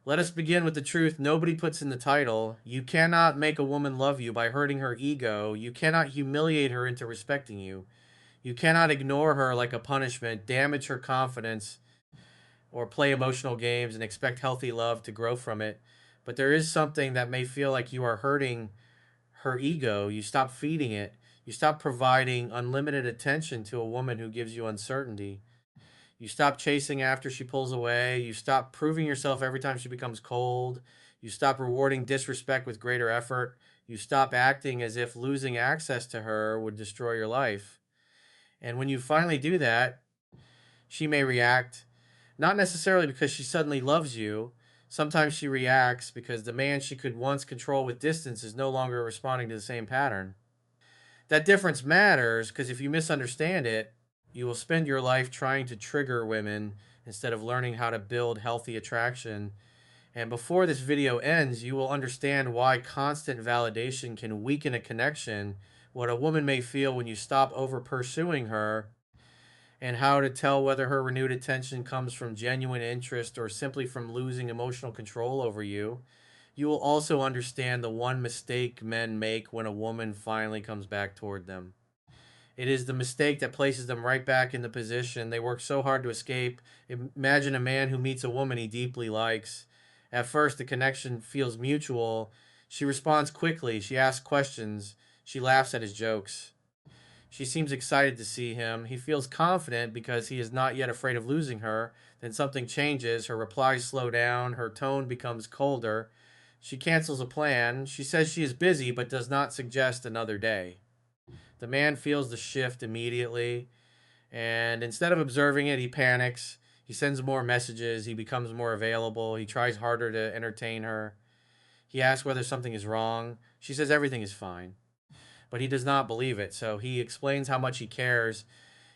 Let us begin with the truth nobody puts in the title. You cannot make a woman love you by hurting her ego. You cannot humiliate her into respecting you. You cannot ignore her like a punishment, damage her confidence, or play emotional games and expect healthy love to grow from it. But there is something that may feel like you are hurting her ego. You stop feeding it. You stop providing unlimited attention to a woman who gives you uncertainty. You stop chasing after she pulls away. You stop proving yourself every time she becomes cold. You stop rewarding disrespect with greater effort. You stop acting as if losing access to her would destroy your life. And when you finally do that, she may react, not necessarily because she suddenly loves you. Sometimes she reacts because the man she could once control with distance is no longer responding to the same pattern. That difference matters because if you misunderstand it, you will spend your life trying to trigger women instead of learning how to build healthy attraction. And before this video ends, you will understand why constant validation can weaken a connection, what a woman may feel when you stop over pursuing her, and how to tell whether her renewed attention comes from genuine interest or simply from losing emotional control over you. You will also understand the one mistake men make when a woman finally comes back toward them. It is the mistake that places them right back in the position they work so hard to escape. Imagine a man who meets a woman he deeply likes. At first, the connection feels mutual. She responds quickly. She asks questions. She laughs at his jokes. She seems excited to see him. He feels confident because he is not yet afraid of losing her. Then something changes. Her replies slow down. Her tone becomes colder. She cancels a plan. She says she is busy but does not suggest another day. The man feels the shift immediately, and instead of observing it, he panics. He sends more messages. He becomes more available. He tries harder to entertain her. He asks whether something is wrong. She says everything is fine, but he does not believe it. So he explains how much he cares.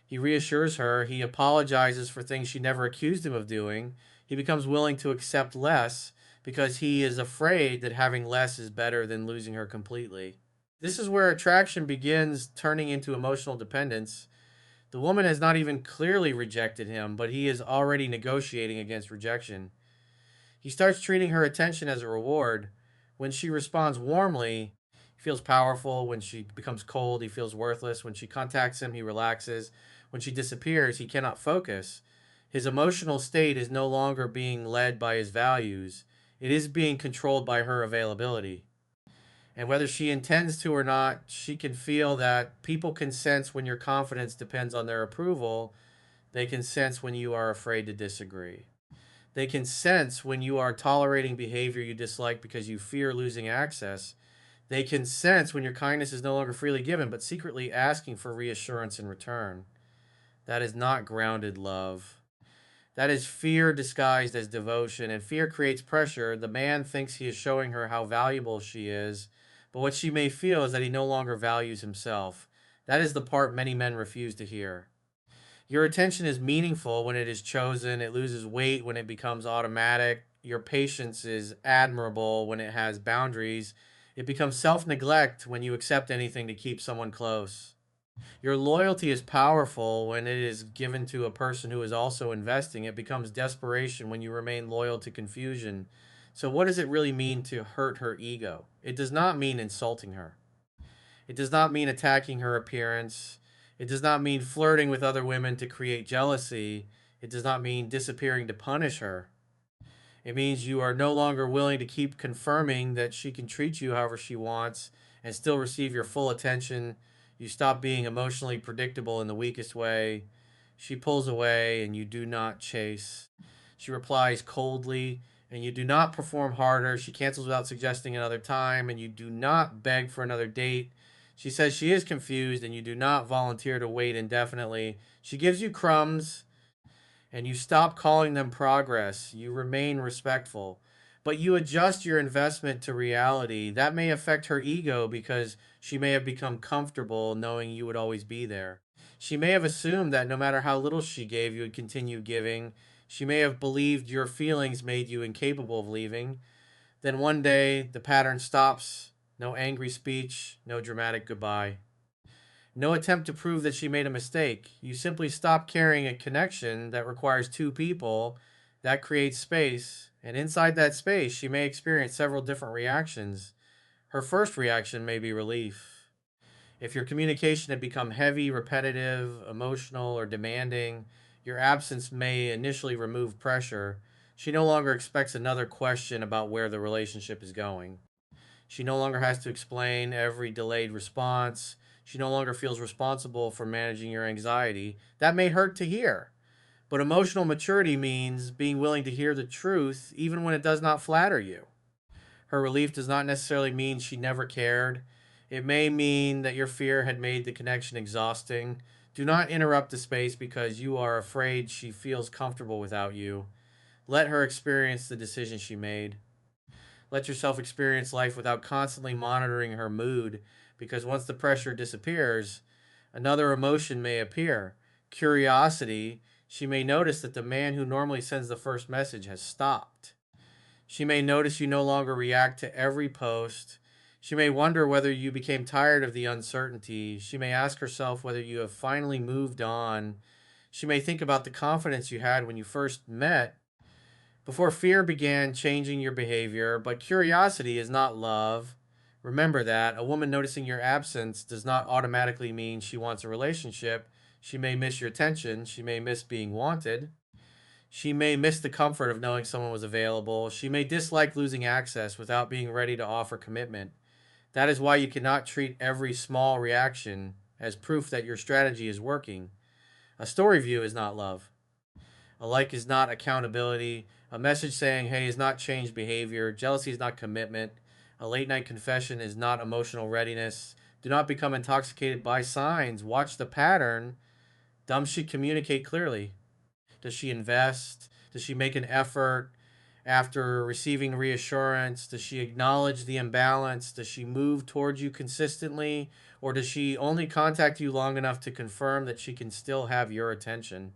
He reassures her. He apologizes for things she never accused him of doing. He becomes willing to accept less because he is afraid that having less is better than losing her completely. This is where attraction begins turning into emotional dependence. The woman has not even clearly rejected him, but he is already negotiating against rejection. He starts treating her attention as a reward. When she responds warmly, he feels powerful. When she becomes cold, he feels worthless. When she contacts him, he relaxes. When she disappears, he cannot focus. His emotional state is no longer being led by his values, it is being controlled by her availability. And whether she intends to or not, she can feel that people can sense when your confidence depends on their approval. They can sense when you are afraid to disagree. They can sense when you are tolerating behavior you dislike because you fear losing access. They can sense when your kindness is no longer freely given, but secretly asking for reassurance in return. That is not grounded love. That is fear disguised as devotion, and fear creates pressure. The man thinks he is showing her how valuable she is, but what she may feel is that he no longer values himself. That is the part many men refuse to hear. Your attention is meaningful when it is chosen, it loses weight when it becomes automatic. Your patience is admirable when it has boundaries. It becomes self neglect when you accept anything to keep someone close. Your loyalty is powerful when it is given to a person who is also investing. It becomes desperation when you remain loyal to confusion. So, what does it really mean to hurt her ego? It does not mean insulting her. It does not mean attacking her appearance. It does not mean flirting with other women to create jealousy. It does not mean disappearing to punish her. It means you are no longer willing to keep confirming that she can treat you however she wants and still receive your full attention. You stop being emotionally predictable in the weakest way. She pulls away and you do not chase. She replies coldly and you do not perform harder. She cancels without suggesting another time and you do not beg for another date. She says she is confused and you do not volunteer to wait indefinitely. She gives you crumbs and you stop calling them progress. You remain respectful, but you adjust your investment to reality. That may affect her ego because she may have become comfortable knowing you would always be there. She may have assumed that no matter how little she gave, you would continue giving. She may have believed your feelings made you incapable of leaving. Then one day, the pattern stops. No angry speech, no dramatic goodbye. No attempt to prove that she made a mistake. You simply stop carrying a connection that requires two people That creates space, and inside that space, she may experience several different reactions. Her first reaction may be relief. If your communication had become heavy, repetitive, emotional, or demanding, your absence may initially remove pressure. She no longer expects another question about where the relationship is going. She no longer has to explain every delayed response. She no longer feels responsible for managing your anxiety. That may hurt to hear, but emotional maturity means being willing to hear the truth even when it does not flatter you. Her relief does not necessarily mean she never cared. It may mean that your fear had made the connection exhausting. Do not interrupt the space because you are afraid she feels comfortable without you. Let her experience the decision she made. Let yourself experience life without constantly monitoring her mood, because once the pressure disappears, another emotion may appear. Curiosity. She may notice that the man who normally sends the first message has stopped. She may notice you no longer react to every post. She may wonder whether you became tired of the uncertainty. She may ask herself whether you have finally moved on. She may think about the confidence you had when you first met, before fear began changing your behavior. But curiosity is not love. Remember that. A woman noticing your absence does not automatically mean she wants a relationship. She may miss your attention. She may miss being wanted. She may miss the comfort of knowing someone was available. She may dislike losing access without being ready to offer commitment. That is why you cannot treat every small reaction as proof that your strategy is working. A story view is not love. A like is not accountability. A message saying, hey, is not changed behavior. Jealousy is not commitment. A late night confession is not emotional readiness. Do not become intoxicated by signs. Watch the pattern. Does she communicate clearly? Does she invest? Does she make an effort after receiving reassurance? Does she acknowledge the imbalance? Does she move towards you consistently? Or does she only contact you long enough to confirm that she can still have your attention?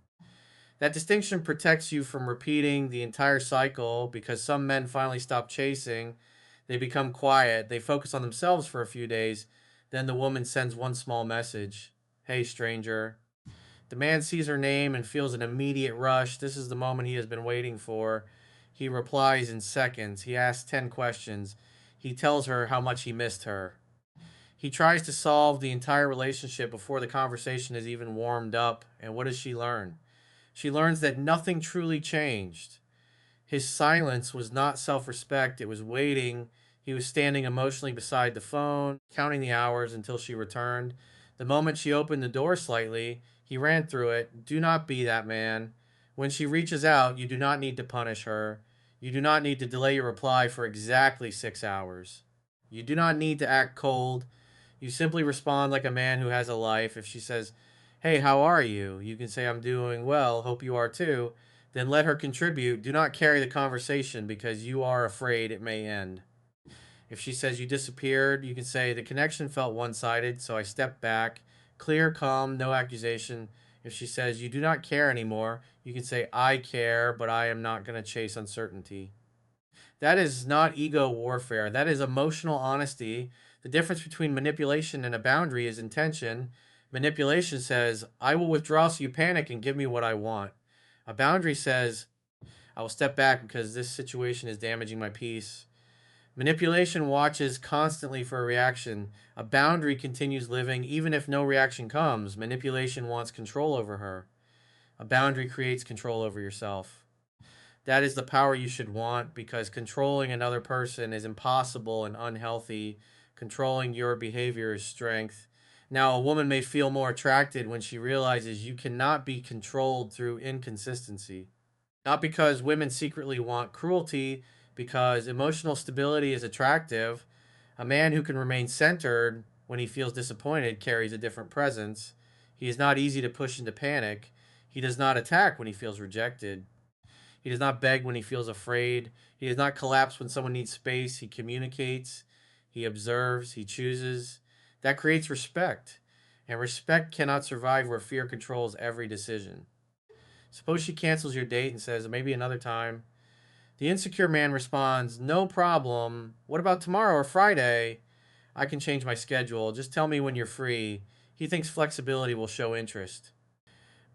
That distinction protects you from repeating the entire cycle, because some men finally stop chasing. They become quiet. They focus on themselves for a few days. Then the woman sends one small message. Hey, stranger. The man sees her name and feels an immediate rush. This is the moment he has been waiting for. He replies in seconds. He asks 10 questions. He tells her how much he missed her. He tries to solve the entire relationship before the conversation is even warmed up. And what does she learn? She learns that nothing truly changed. His silence was not self respect, it was waiting. He was standing emotionally beside the phone, counting the hours until she returned. The moment she opened the door slightly, he ran through it. Do not be that man. When she reaches out, you do not need to punish her. You do not need to delay your reply for exactly 6 hours. You do not need to act cold. You simply respond like a man who has a life. If she says, hey, how are you? You can say, I'm doing well. Hope you are too. Then let her contribute. Do not carry the conversation because you are afraid it may end. If she says you disappeared, you can say the connection felt one sided, so I stepped back. Clear, calm, no accusation. If she says you do not care anymore, you can say I care, but I am not going to chase uncertainty. That is not ego warfare. That is emotional honesty. The difference between manipulation and a boundary is intention. Manipulation says, I will withdraw so you panic and give me what I want. A boundary says, I will step back because this situation is damaging my peace. Manipulation watches constantly for a reaction. A boundary continues living even if no reaction comes. Manipulation wants control over her. A boundary creates control over yourself. That is the power you should want, because controlling another person is impossible and unhealthy. Controlling your behavior is strength. Now, a woman may feel more attracted when she realizes you cannot be controlled through inconsistency. Not because women secretly want cruelty, because emotional stability is attractive. A man who can remain centered when he feels disappointed carries a different presence. He is not easy to push into panic. He does not attack when he feels rejected. He does not beg when he feels afraid. He does not collapse when someone needs space. He communicates. He observes. He chooses. That creates respect. And respect cannot survive where fear controls every decision. Suppose she cancels your date and says, maybe another time. The insecure man responds, no problem. What about tomorrow or Friday? I can change my schedule. Just tell me when you're free. He thinks flexibility will show interest.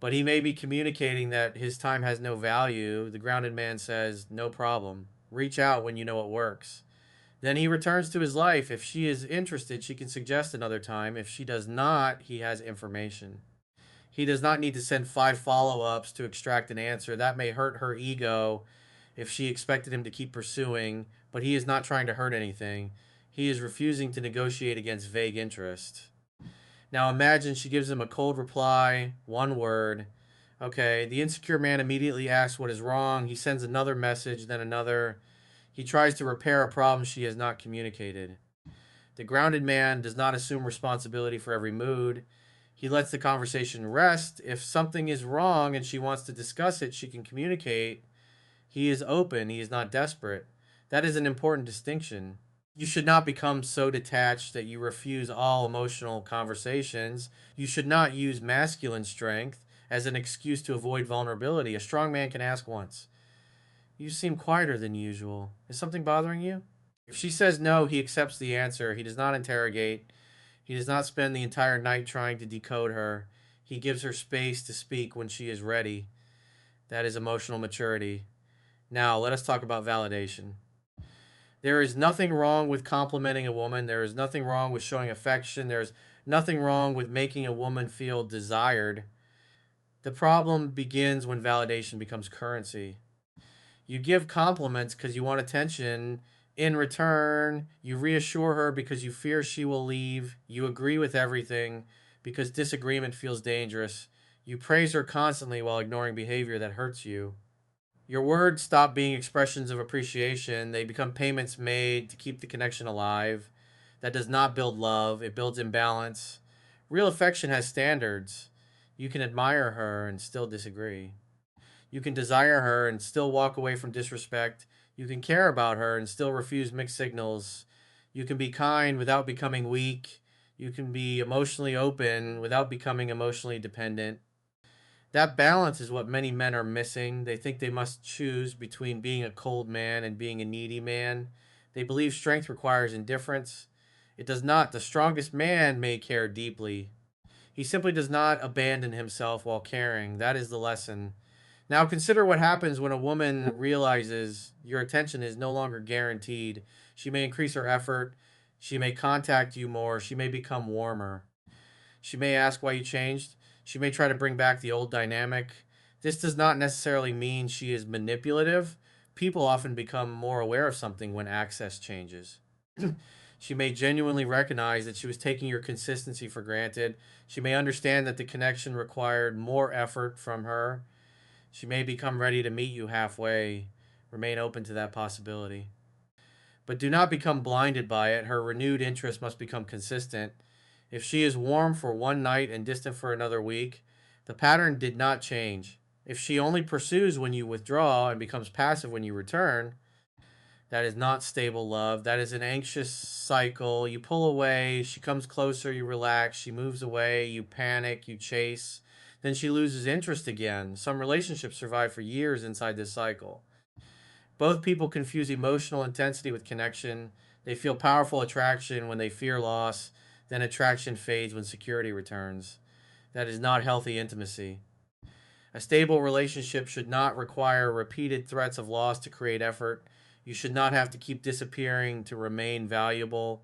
but he may be communicating that his time has no value. The grounded man says, no problem. Reach out when you know it works. Then he returns to his life. If she is interested, she can suggest another time. If she does not, he has information. He does not need to send 5 follow ups to extract an answer. That may hurt her ego if she expected him to keep pursuing, but he is not trying to hurt anything. He is refusing to negotiate against vague interest. Now imagine she gives him a cold reply, one word. Okay, the insecure man immediately asks what is wrong. He sends another message, then another. He tries to repair a problem she has not communicated. The grounded man does not assume responsibility for every mood. He lets the conversation rest. If something is wrong and she wants to discuss it, she can communicate. He is open, he is not desperate. That is an important distinction. You should not become so detached that you refuse all emotional conversations. You should not use masculine strength as an excuse to avoid vulnerability. A strong man can ask once, you seem quieter than usual. Is something bothering you? If she says no, he accepts the answer. He does not interrogate. He does not spend the entire night trying to decode her. He gives her space to speak when she is ready. That is emotional maturity. Now, let us talk about validation. There is nothing wrong with complimenting a woman. There is nothing wrong with showing affection. There's nothing wrong with making a woman feel desired. The problem begins when validation becomes currency. You give compliments because you want attention. In return, you reassure her because you fear she will leave. You agree with everything because disagreement feels dangerous. You praise her constantly while ignoring behavior that hurts you. Your words stop being expressions of appreciation. They become payments made to keep the connection alive. That does not build love, it builds imbalance. Real affection has standards. You can admire her and still disagree. You can desire her and still walk away from disrespect. You can care about her and still refuse mixed signals. You can be kind without becoming weak. You can be emotionally open without becoming emotionally dependent. That balance is what many men are missing. They think they must choose between being a cold man and being a needy man. They believe strength requires indifference. It does not. The strongest man may care deeply. He simply does not abandon himself while caring. That is the lesson. Now consider what happens when a woman realizes your attention is no longer guaranteed. She may increase her effort. She may contact you more. She may become warmer. She may ask why you changed. She may try to bring back the old dynamic. This does not necessarily mean she is manipulative. People often become more aware of something when access changes. She may genuinely recognize that she was taking your consistency for granted. She may understand that the connection required more effort from her. She may become ready to meet you halfway. Remain open to that possibility. But do not become blinded by it. Her renewed interest must become consistent. If she is warm for one night and distant for another week, the pattern did not change. If she only pursues when you withdraw and becomes passive when you return, that is not stable love. That is an anxious cycle. You pull away, she comes closer, you relax, she moves away, you panic, you chase. Then she loses interest again. Some relationships survive for years inside this cycle. Both people confuse emotional intensity with connection. They feel powerful attraction when they fear loss, then attraction fades when security returns. That is not healthy intimacy. A stable relationship should not require repeated threats of loss to create effort. You should not have to keep disappearing to remain valuable.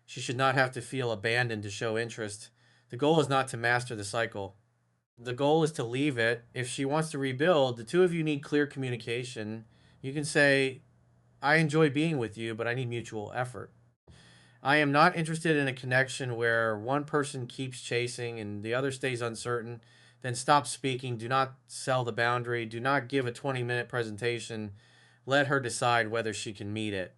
She should not have to feel abandoned to show interest. The goal is not to master the cycle. The goal is to leave it. If she wants to rebuild, the two of you need clear communication. You can say, I enjoy being with you, but I need mutual effort. I am not interested in a connection where one person keeps chasing and the other stays uncertain. Then stop speaking. Do not sell the boundary. Do not give a 20-minute presentation. Let her decide whether she can meet it.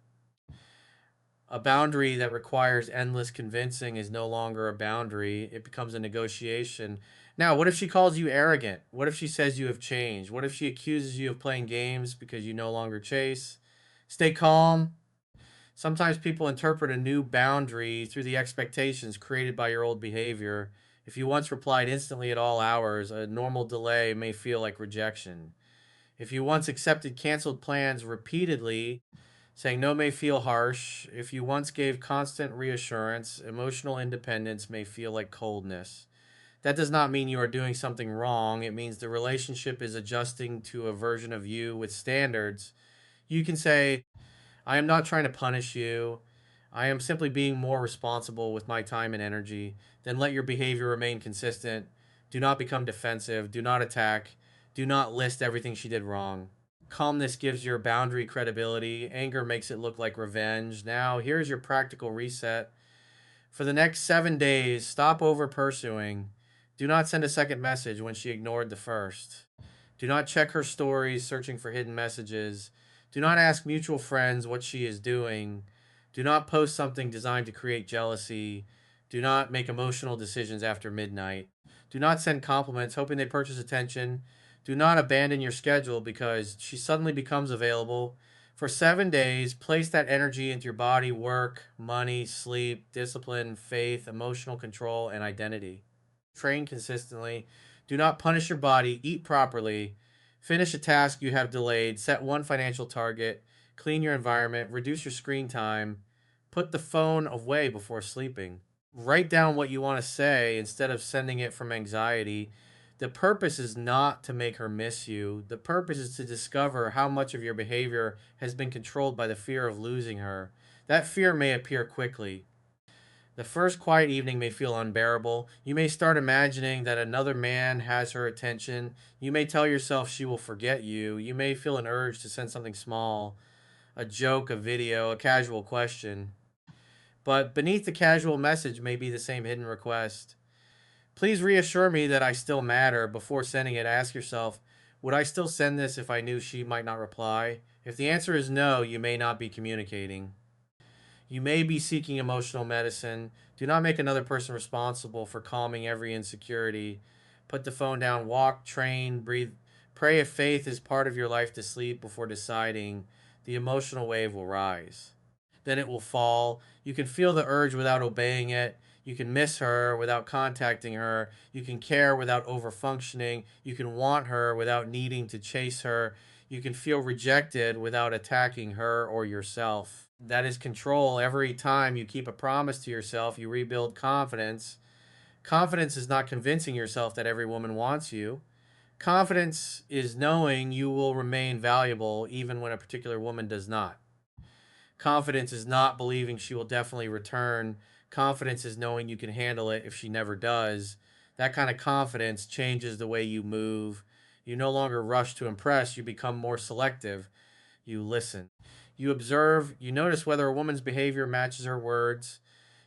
A boundary that requires endless convincing is no longer a boundary. It becomes a negotiation. Now, what if she calls you arrogant? What if she says you have changed? What if she accuses you of playing games because you no longer chase? Stay calm. Sometimes people interpret a new boundary through the expectations created by your old behavior. If you once replied instantly at all hours, a normal delay may feel like rejection. If you once accepted canceled plans repeatedly, saying no may feel harsh. If you once gave constant reassurance, emotional independence may feel like coldness. That does not mean you are doing something wrong. It means the relationship is adjusting to a version of you with standards. You can say, I am not trying to punish you. I am simply being more responsible with my time and energy. Then let your behavior remain consistent. Do not become defensive. Do not attack. Do not list everything she did wrong. Calmness gives your boundary credibility. Anger makes it look like revenge. Now, here's your practical reset. For the next 7 days, stop over pursuing. Do not send a second message when she ignored the first. Do not check her stories searching for hidden messages. Do not ask mutual friends what she is doing. Do not post something designed to create jealousy. Do not make emotional decisions after midnight. Do not send compliments hoping they purchase attention. Do not abandon your schedule because she suddenly becomes available. For 7 days, place that energy into your body, work, money, sleep, discipline, faith, emotional control, and identity. Train consistently. Do not punish your body. Eat properly. Finish a task you have delayed. Set one financial target. Clean your environment. Reduce your screen time. Put the phone away before sleeping. Write down what you want to say instead of sending it from anxiety. The purpose is not to make her miss you. The purpose is to discover how much of your behavior has been controlled by the fear of losing her. That fear may appear quickly. The first quiet evening may feel unbearable. You may start imagining that another man has her attention. You may tell yourself she will forget you. You may feel an urge to send something small, a joke, a video, a casual question. But beneath the casual message may be the same hidden request. Please reassure me that I still matter. Before sending it, ask yourself, would I still send this if I knew she might not reply? If the answer is no, you may not be communicating. You may be seeking emotional medicine. Do not make another person responsible for calming every insecurity. Put the phone down, walk, train, breathe. Pray if faith is part of your life to sleep before deciding. The emotional wave will rise. Then it will fall. You can feel the urge without obeying it. You can miss her without contacting her. You can care without overfunctioning. You can want her without needing to chase her. You can feel rejected without attacking her or yourself. That is control. Every time you keep a promise to yourself, you rebuild confidence. Confidence is not convincing yourself that every woman wants you. Confidence is knowing you will remain valuable even when a particular woman does not. Confidence is not believing she will definitely return. Confidence is knowing you can handle it if she never does. That kind of confidence changes the way you move. You no longer rush to impress, you become more selective. You listen. You observe, you notice whether a woman's behavior matches her words.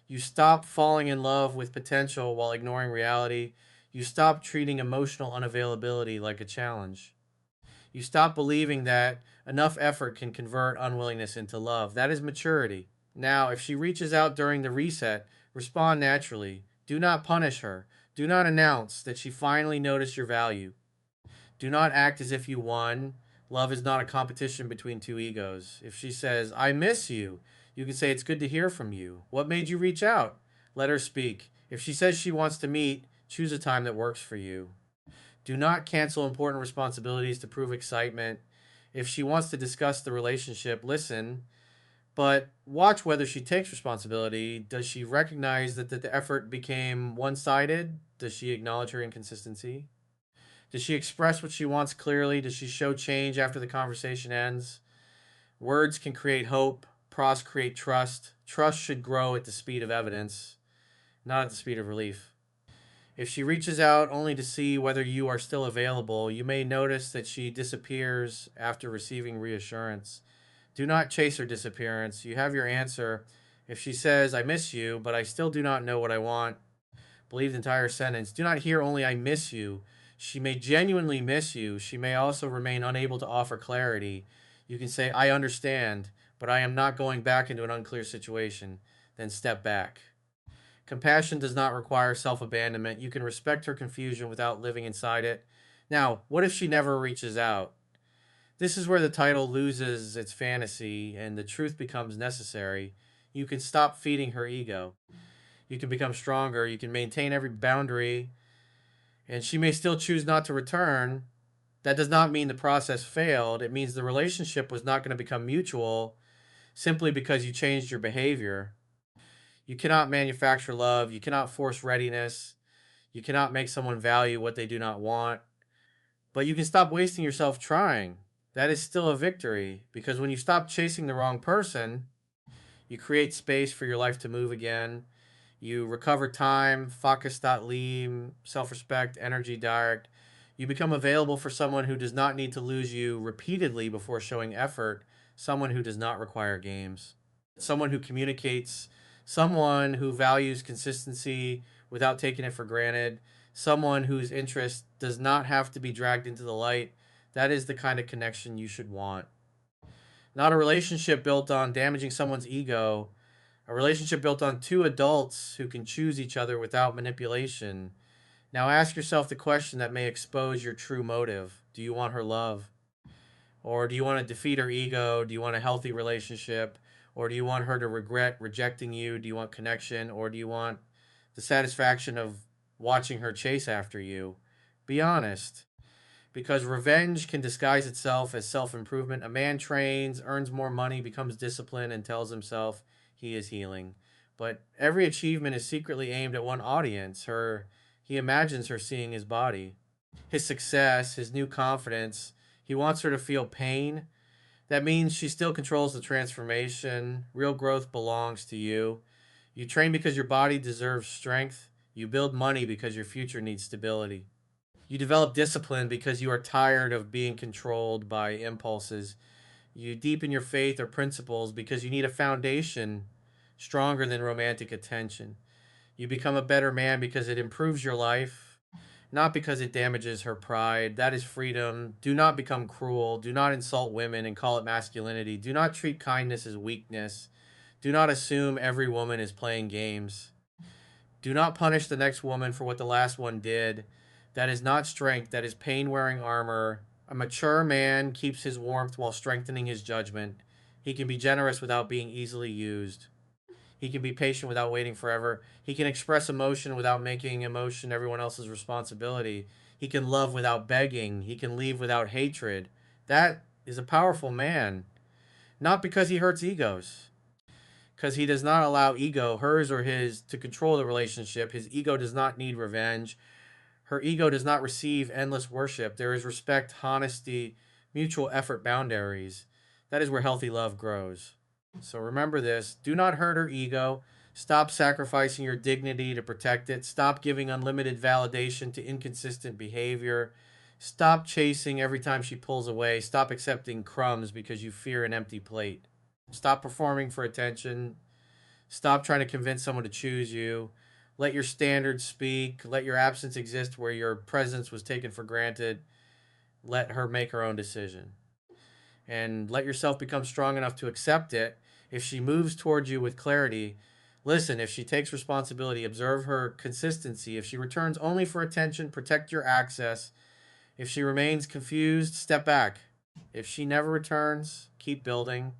You stop falling in love with potential while ignoring reality. You stop treating emotional unavailability like a challenge. You stop believing that enough effort can convert unwillingness into love. That is maturity. Now, if she reaches out during the reset, respond naturally. Do not punish her. Do not announce that she finally noticed your value. Do not act as if you won. Love is not a competition between two egos. If she says, I miss you, you can say, it's good to hear from you. What made you reach out? Let her speak. If she says she wants to meet, choose a time that works for you. Do not cancel important responsibilities to prove excitement. If she wants to discuss the relationship, listen, but watch whether she takes responsibility. Does she recognize that the effort became one sided? Does she acknowledge her inconsistency? Does she express what she wants clearly? Does she show change after the conversation ends? Words can create hope, prose create trust. Trust should grow at the speed of evidence, not at the speed of relief. If she reaches out only to see whether you are still available, you may notice that she disappears after receiving reassurance. Do not chase her disappearance. You have your answer. If she says, I miss you, but I still do not know what I want, believe the entire sentence. Do not hear only, I miss you. She may genuinely miss you. She may also remain unable to offer clarity. You can say, I understand, but I am not going back into an unclear situation. Then step back. Compassion does not require self abandonment. You can respect her confusion without living inside it. Now, what if she never reaches out? This is where the title loses its fantasy and the truth becomes necessary. You can stop feeding her ego. You can become stronger. You can maintain every boundary, and she may still choose not to return. That does not mean the process failed. It means the relationship was not going to become mutual simply because you changed your behavior. You cannot manufacture love. You cannot force readiness. You cannot make someone value what they do not want, but you can stop wasting yourself trying. That is still a victory because when you stop chasing the wrong person, you create space for your life to move again. You recover time, focus leave, self respect, energy direct. You become available for someone who does not need to lose you repeatedly before showing effort, someone who does not require games, someone who communicates, someone who values consistency without taking it for granted, someone whose interest does not have to be dragged into the light. That is the kind of connection you should want. Not a relationship built on damaging someone's ego, a relationship built on two adults who can choose each other without manipulation. Now ask yourself the question that may expose your true motive. Do you want her love? Or do you want to defeat her ego? Do you want a healthy relationship? Or do you want her to regret rejecting you? Do you want connection? Or do you want the satisfaction of watching her chase after you? Be honest. Because revenge can disguise itself as self improvement. A man trains, earns more money, becomes disciplined, and tells himself he is healing. But every achievement is secretly aimed at one audience. He imagines her seeing his body, his success, his new confidence. He wants her to feel pain. That means she still controls the transformation. Real growth belongs to you. You train because your body deserves strength. You build money because your future needs stability. You develop discipline because you are tired of being controlled by impulses. You deepen your faith or principles because you need a foundation stronger than romantic attention. You become a better man because it improves your life, not because it damages her pride. That is freedom. Do not become cruel. Do not insult women and call it masculinity. Do not treat kindness as weakness. Do not assume every woman is playing games. Do not punish the next woman for what the last one did. That is not strength, that is pain wearing armor. A mature man keeps his warmth while strengthening his judgment. He can be generous without being easily used. He can be patient without waiting forever. He can express emotion without making emotion everyone else's responsibility. He can love without begging. He can leave without hatred. That is a powerful man. Not because he hurts egos, because he does not allow ego, hers or his, to control the relationship. His ego does not need revenge. Her ego does not receive endless worship. There is respect, honesty, mutual effort boundaries. That is where healthy love grows. So remember this, do not hurt her ego. Stop sacrificing your dignity to protect it. Stop giving unlimited validation to inconsistent behavior. Stop chasing every time she pulls away. Stop accepting crumbs because you fear an empty plate. Stop performing for attention. Stop trying to convince someone to choose you. Let your standards speak. Let your absence exist where your presence was taken for granted. Let her make her own decision. And let yourself become strong enough to accept it. If she moves towards you with clarity, listen. If she takes responsibility, observe her consistency. If she returns only for attention, protect your access. If she remains confused, step back. If she never returns, keep building.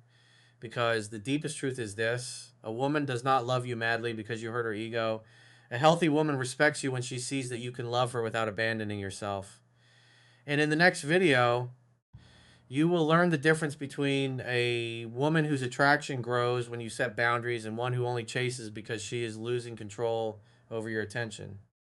Because the deepest truth is this: a woman does not love you madly because you hurt her ego. A healthy woman respects you when she sees that you can love her without abandoning yourself. And in the next video, you will learn the difference between a woman whose attraction grows when you set boundaries and one who only chases because she is losing control over your attention.